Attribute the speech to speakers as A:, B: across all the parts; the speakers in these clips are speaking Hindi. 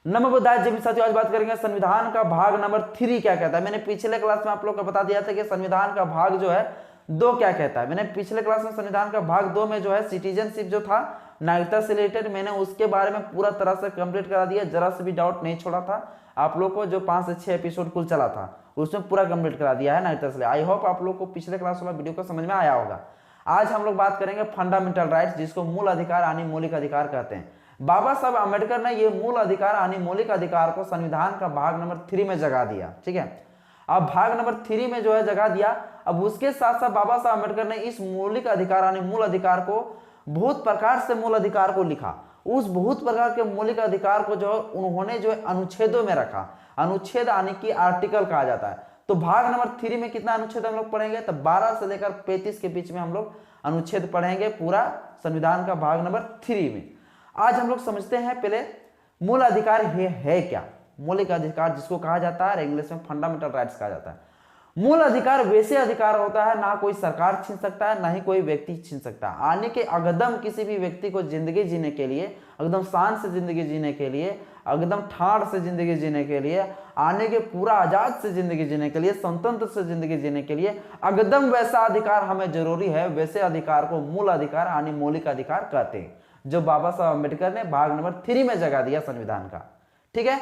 A: नमोबुद्धाय जय भीम साथियों, आज बात करेंगे संविधान का भाग नंबर 3 क्या कहता है। मैंने पिछले क्लास में आप लोग को बता दिया था कि संविधान का भाग जो है 2 क्या कहता है। मैंने पिछले क्लास में संविधान का भाग 2 में जो है सिटीजनशिप जो था, नागरिकता से रिलेटेड, मैंने उसके बारे में पूरा तरह से कंप्लीट करा दिया, जरा से भी डाउट नहीं छोड़ा था आप लोग को। जो 5 से 6 एपिसोड कुल चला था उसमें पूरा कंप्लीट करा दिया है नागरिकता से। आई होप आप लोग को पिछले क्लास वाला वीडियो को समझ में आया होगा। आज हम लोग बात करेंगे फंडामेंटल राइट्स, जिसको मूल अधिकार यानी मौलिक अधिकार कहते हैं। बाबा साहब अम्बेडकर ने ये मूल अधिकार यानी मौलिक अधिकार को संविधान का भाग नंबर 3 में जगह दिया। ठीक है, अब भाग नंबर 3 में जो है जगह दिया। अब उसके साथ साथ बाबा साहब अम्बेडकर ने इस मौलिक अधिकार यानी मूल अधिकार को बहुत प्रकार से मूल अधिकार को लिखा। उस बहुत प्रकार के मौलिक अधिकार को जो उन्होंने जो है अनुच्छेदों में रखा। अनुच्छेद यानी कि आर्टिकल कहा जाता है। तो भाग नंबर 3 में कितना अनुच्छेद हम लोग पढ़ेंगे, तो 12 से लेकर 35 के बीच में हम लोग अनुच्छेद पढ़ेंगे पूरा संविधान का भाग नंबर 3 में। आज हम लोग समझते हैं पहले मूल अधिकार है क्या। मौलिक अधिकार जिसको कहा जाता है, इंग्लिश में फंडामेंटल राइट्स कहा जाता है। मूल अधिकार वैसे अधिकार होता है ना कोई सरकार छीन सकता है, ना ही कोई व्यक्ति छीन सकता है। आने के अकदम किसी भी व्यक्ति को जिंदगी जीने के लिए, एकदम शान से जिंदगी जीने के लिए, एकदम ठाड़ से जिंदगी जीने के लिए, आने के पूरा आजाद से जिंदगी जीने के लिए, स्वतंत्र से जिंदगी जीने के लिए एकदम वैसा अधिकार हमें जरूरी है। वैसे अधिकार को मूल अधिकार यानी मौलिक अधिकार कहते हैं, जो बाबा साहब अम्बेडकर ने भाग नंबर 3 में जगह दिया संविधान का। ठीक है,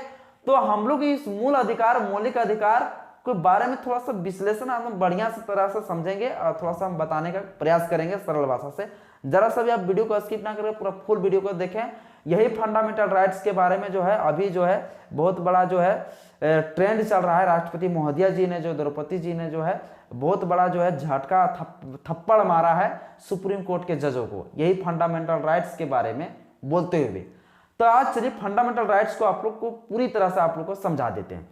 A: तो हम लोग इस मूल अधिकार मौलिक अधिकार के बारे में थोड़ा सा विश्लेषण हम बढ़िया से तरह से समझेंगे और थोड़ा सा हम बताने का प्रयास करेंगे सरल भाषा से। जरा सा भी आप वीडियो को स्किप ना करें, पूरा फुल वीडियो को देखें। यही फंडामेंटल राइट्स के बारे में जो है अभी जो है बहुत बड़ा जो है ट्रेंड चल रहा है। राष्ट्रपति महोदया जी ने, जो द्रौपदी जी ने जो है बहुत बड़ा जो है झटका थप्पड़ मारा है सुप्रीम कोर्ट के जजों को, यही फंडामेंटल राइट्स के बारे में बोलते हुए। तो आज चलिए फंडामेंटल राइट्स को आप लोग को पूरी तरह से आप लोग को समझा देते हैं।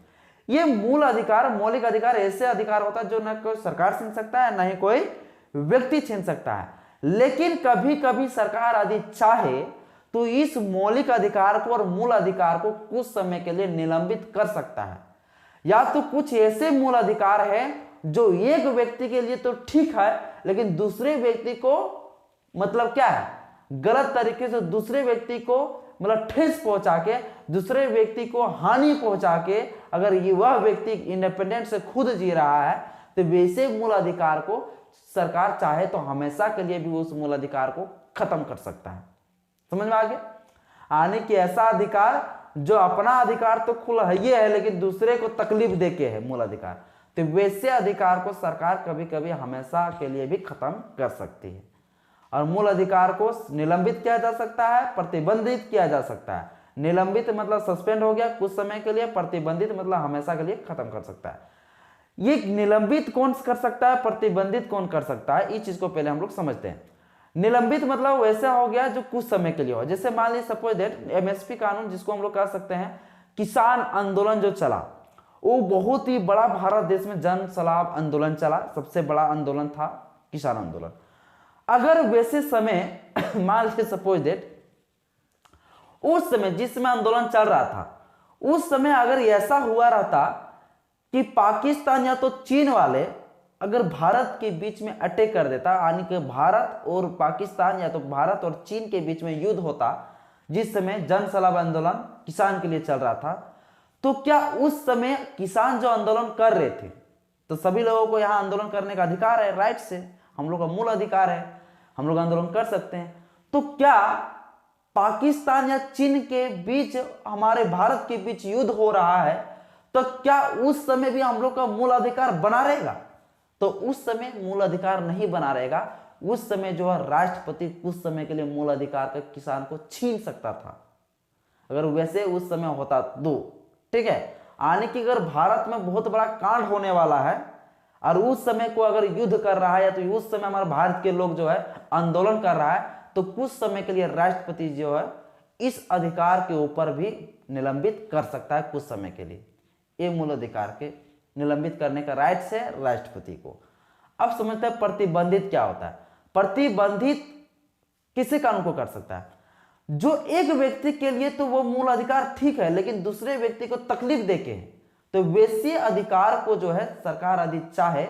A: ये मूल अधिकार मौलिक अधिकार ऐसे अधिकार होता है जो न कोई सरकार छीन सकता है, न ही कोई व्यक्ति छीन सकता है। लेकिन कभी कभी सरकार यदि चाहे तो इस मौलिक अधिकार को और मूल अधिकार को कुछ समय के लिए निलंबित कर सकता है। या तो कुछ ऐसे मूल अधिकार है जो एक व्यक्ति के लिए तो ठीक है, लेकिन दूसरे व्यक्ति को मतलब क्या है, गलत तरीके से दूसरे व्यक्ति को मतलब ठेस पहुंचा के, दूसरे व्यक्ति को हानि पहुंचा के, अगर ये वह व्यक्ति इंडिपेंडेंट से खुद जी रहा है तो वैसे मूल अधिकार को सरकार चाहे तो हमेशा के लिए भी उस मूल अधिकार को खत्म कर सकता है। समझ में आ गया? आने की ऐसा अधिकार जो अपना अधिकार तो खुला है ये है, लेकिन दूसरे को तकलीफ देके है मूल अधिकार, तो वैसे अधिकार को सरकार कभी कभी हमेशा के लिए भी खत्म कर सकती है। और मूल अधिकार को निलंबित किया जा सकता है, प्रतिबंधित किया जा सकता है। निलंबित मतलब सस्पेंड हो गया कुछ समय के लिए, प्रतिबंधित मतलब हमेशा के लिए खत्म कर सकता है। ये निलंबित कौन कर सकता है, प्रतिबंधित कौन कर सकता है, इस चीज को पहले हम लोग समझते हैं। निलंबित मतलब वैसा हो गया जो कुछ समय के लिए हो। जैसे मान लीजिए सपोज दैट एमएसपी कानून, जिसको हम लोग कह सकते हैं किसान आंदोलन जो चला, वो बहुत ही बड़ा भारत देश में जन सलाह आंदोलन चला, सबसे बड़ा आंदोलन था किसान आंदोलन। अगर वैसे समय मान लीजिए सपोज दैट उस समय जिस समय आंदोलन चल रहा था, उस समय अगर ऐसा हुआ रहता कि पाकिस्तान या तो चीन वाले अगर भारत के बीच में अटैक कर देता, यानी कि भारत और पाकिस्तान या तो भारत और चीन के बीच में युद्ध होता, जिस समय जन सलाह आंदोलन किसान के लिए चल रहा था, तो क्या उस समय किसान जो आंदोलन कर रहे थे, तो सभी लोगों को यहाँ आंदोलन करने का अधिकार है, राइट से, हम लोग का मूल अधिकार है, हम लोग आंदोलन कर सकते हैं। तो क्या पाकिस्तान या चीन के बीच, हमारे भारत के बीच युद्ध हो रहा है, तो क्या उस समय भी हम लोग का मूल अधिकार बना रहेगा? तो उस समय मूल अधिकार नहीं बना रहेगा। उस समय जो है राष्ट्रपति कुछ समय के लिए मूल अधिकार का किसान को छीन सकता था, अगर वैसे उस समय होता तो। ठीक है, आने की अगर भारत में बहुत बड़ा कांड होने वाला है और उस समय को अगर युद्ध कर रहा है, या तो उस समय हमारे भारत के लोग जो है आंदोलन कर रहा है, तो कुछ समय के लिए राष्ट्रपति जो है इस अधिकार के ऊपर भी निलंबित कर सकता है कुछ समय के लिए। ये मूल अधिकार के निलंबित करने का राइट्स है राष्ट्रपति को। अब समझते हैं प्रतिबंधित क्या होता है। प्रतिबंधित किसी कानून को कर सकता है जो एक व्यक्ति के लिए तो वो मूल अधिकार ठीक है, लेकिन दूसरे व्यक्ति को तकलीफ देके है, तो वैसे अधिकार को जो है सरकार यदि चाहे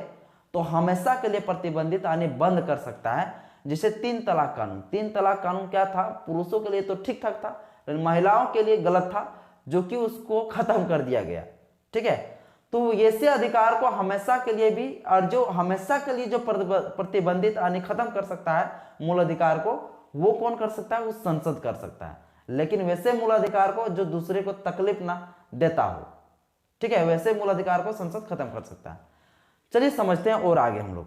A: तो हमेशा के लिए प्रतिबंधित आने बंद कर सकता है। जैसे 3 तलाक कानून। 3 तलाक कानून क्या था, पुरुषों के लिए तो ठीक ठाक था, लेकिन महिलाओं के लिए गलत था। जो कि उसको खत्म कर दिया गया। ठीक है, तो ऐसे अधिकार को हमेशा के लिए भी, और जो हमेशा के लिए जो प्रतिबंधित यानी खत्म कर सकता है मूल अधिकार को, वो कौन कर सकता है? वो संसद कर सकता है। लेकिन वैसे मूल अधिकार को जो दूसरे को तकलीफ ना देता हो, ठीक है, वैसे मूल अधिकार को संसद खत्म कर सकता है। चलिए समझते हैं और आगे हम लोग।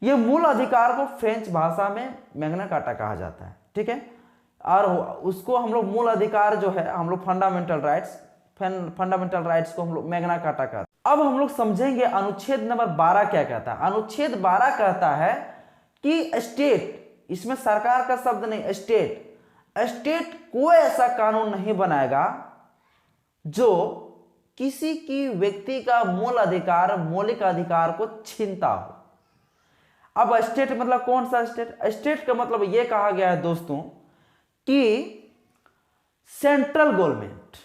A: ये मूल अधिकार को फ्रेंच भाषा में मैग्ना कार्टा कहा जाता है। ठीक है, और उसको हम लोग मूल अधिकार जो है हम लोग फंडामेंटल राइट्स को हम लोग मैग्ना कार्टा कहते हैं। अब हम लोग समझेंगे अनुच्छेद नंबर 12 क्या कहता है। अनुच्छेद 12 कहता है कि स्टेट, इसमें सरकार का शब्द नहीं, स्टेट कोई ऐसा कानून नहीं बनाएगा जो किसी की व्यक्ति का मूल अधिकार, मौलिक अधिकार को छीनता हो। अब स्टेट मतलब कौन सा स्टेट? स्टेट का मतलब यह कहा गया है दोस्तों कि central government,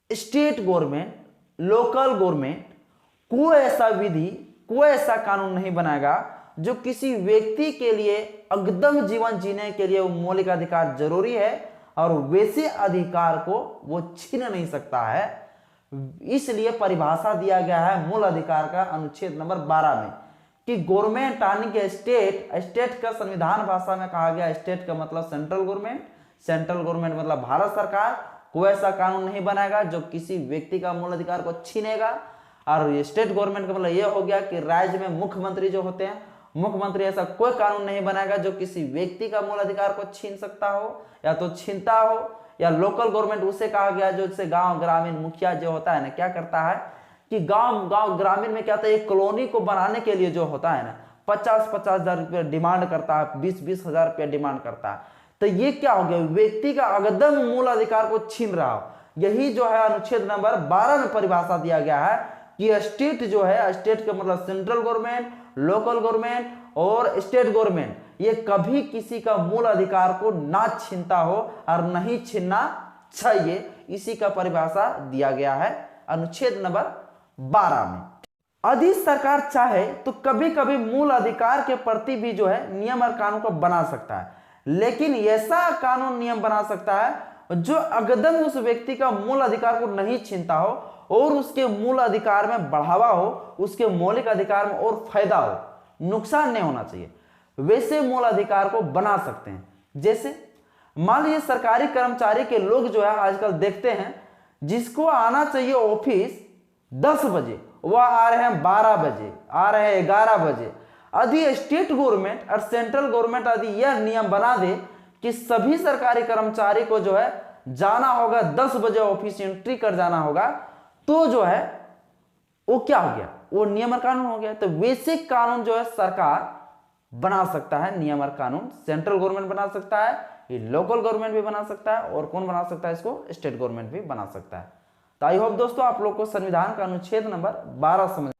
A: state government, local government कोई ऐसा विधि, कोई ऐसा कानून नहीं बनाएगा जो किसी व्यक्ति के लिए अगदम जीवन जीने के लिए वो मौलिक अधिकार जरूरी है और वैसे अधिकार को वो छीन नहीं सकता है। इसलिए परिभाषा दिया गया है मूल अधिकार का अनुच्छेद नंबर 12 में कि गवर्नमेंट यानी कि स्टेट का संविधान भाषा में कहा गया, स्टेट का मतलब सेंट्रल गवर्नमेंट मतलब भारत सरकार कोई ऐसा कानून नहीं बनाएगा जो किसी व्यक्ति का मूल अधिकार को छीनेगा। और स्टेट गवर्नमेंट का मतलब यह हो गया कि राज्य में मुख्यमंत्री जो होते हैं, मुख्यमंत्री ऐसा कोई कानून नहीं बनाएगा जो किसी व्यक्ति का मूल अधिकार को छीन सकता हो या तो छीनता हो। या लोकल गवर्नमेंट उसे कहा गया जो जैसे गांव ग्रामीण मुखिया जो होता है ना, क्या करता है कि गांव ग्रामीण में क्या होता है, एक कॉलोनी को बनाने के लिए जो होता है ना 50-50 हजार रुपया डिमांड करता है, 20-20 हजार रुपया डिमांड करता है। तो ये क्या हो गया? व्यक्ति का अगदम मूल अधिकार को छीन रहा हो। यही जो है अनुच्छेद नंबर 12 में परिभाषा दिया गया है कि स्टेट जो है, स्टेट का मतलब सेंट्रल गवर्नमेंट, लोकल गवर्नमेंट और स्टेट गवर्नमेंट, ये कभी किसी का मूल अधिकार को ना छीनता हो और नहीं छीनना चाहिए। इसी का परिभाषा दिया गया है अनुच्छेद नंबर 12 में। यदि सरकार चाहे तो कभी कभी मूल अधिकार के प्रति भी जो है नियम और कानून को बना सकता है, लेकिन ऐसा कानून नियम बना सकता है जो अगदम उस व्यक्ति का मूल अधिकार को नहीं छीनता हो और उसके मूल अधिकार में बढ़ावा हो, उसके मौलिक अधिकार में और फायदा हो, नुकसान नहीं होना चाहिए, वैसे मूल अधिकार को बना सकते हैं। जैसे मान लीजिए सरकारी कर्मचारी के लोग जो है आजकल देखते हैं, जिसको आना चाहिए ऑफिस 10 बजे वह आ रहे हैं 12 बजे, आ रहे हैं 11 बजे। यदि स्टेट गवर्नमेंट और सेंट्रल गवर्नमेंट यदि यह नियम बना दे कि सभी सरकारी कर्मचारी को जो है जाना होगा 10 बजे, ऑफिस एंट्री कर जाना होगा, तो जो है वो क्या हो गया? वो नियम और कानून हो गया। तो वैसे कानून जो है सरकार बना सकता है, नियम और कानून सेंट्रल गवर्नमेंट बना सकता है, ये लोकल गवर्नमेंट भी बना सकता है, और कौन बना सकता है इसको? स्टेट गवर्नमेंट भी बना सकता है। तो आई होप दोस्तों आप लोग को संविधान का अनुच्छेद नंबर 12 समझ।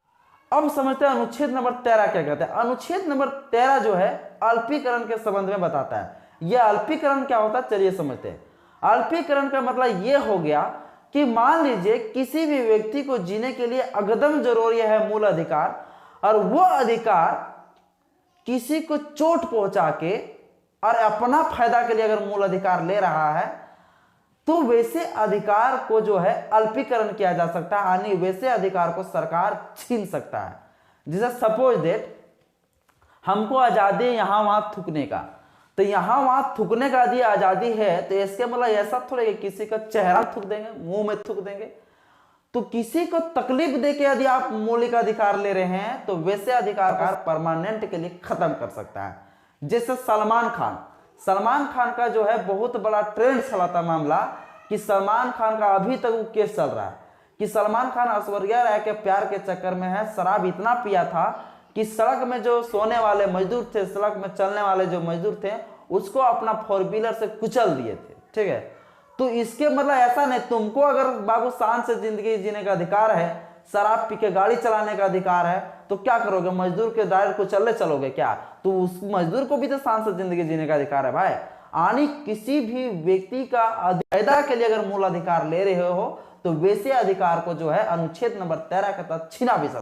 A: अब समझते हैं अनुच्छेद नंबर 13 क्या कहते हैं। अनुच्छेद नंबर 13 जो है अल्पीकरण के संबंध में बताता है। यह अल्पीकरण क्या होता है चलिए समझते हैं। अल्पीकरण का मतलब यह हो गया कि मान लीजिए किसी भी व्यक्ति को जीने के लिए अगदम जरूरी है मूल अधिकार, और वो अधिकार किसी को चोट पहुंचा के और अपना फायदा के लिए अगर मूल अधिकार ले रहा है, तो वैसे अधिकार को जो है अल्पीकरण किया जा सकता है, यानी वैसे अधिकार को सरकार छीन सकता है। जैसे सपोज दैट हमको आजादी यहां वहां थूकने का, तो यहां वहां थूकने का यदि आजादी है तो इसके मतलब ऐसा थोड़ा कि किसी का चेहरा थूक देंगे, मुंह में थूक देंगे। तो किसी को तकलीफ देके यदि आप मौलिक अधिकार ले रहे हैं तो वैसे अधिकार परमानेंट के लिए खत्म कर सकता है। जैसे सलमान खान का जो है बहुत बड़ा ट्रेंड चला था मामला कि सलमान खान का अभी तक वो केस चल रहा है कि सलमान खान ऐश्वर्या राय के प्यार के चक्कर में है, शराब इतना पिया था कि सड़क में जो सोने वाले मजदूर थे, सड़क में चलने वाले जो मजदूर थे, उसको अपना 4 व्हीलर से कुचल दिए थे। ठीक है, तो इसके मतलब ऐसा नहीं, तुमको अगर बाबू शान से जिंदगी जीने का अधिकार है, शराब पी के गाड़ी चलाने का अधिकार है, तो क्या करोगे? मजदूर के दायरे को चलोगे क्या? तो उस मजदूर को भी तो शान से जिंदगी जीने का अधिकार है भाई। यानी किसी भी व्यक्ति का फायदा के लिए अगर मूल अधिकार ले रहे हो तो वैसे अधिकार को जो है अनुच्छेद नंबर 13 के तहत छीना भी सकते।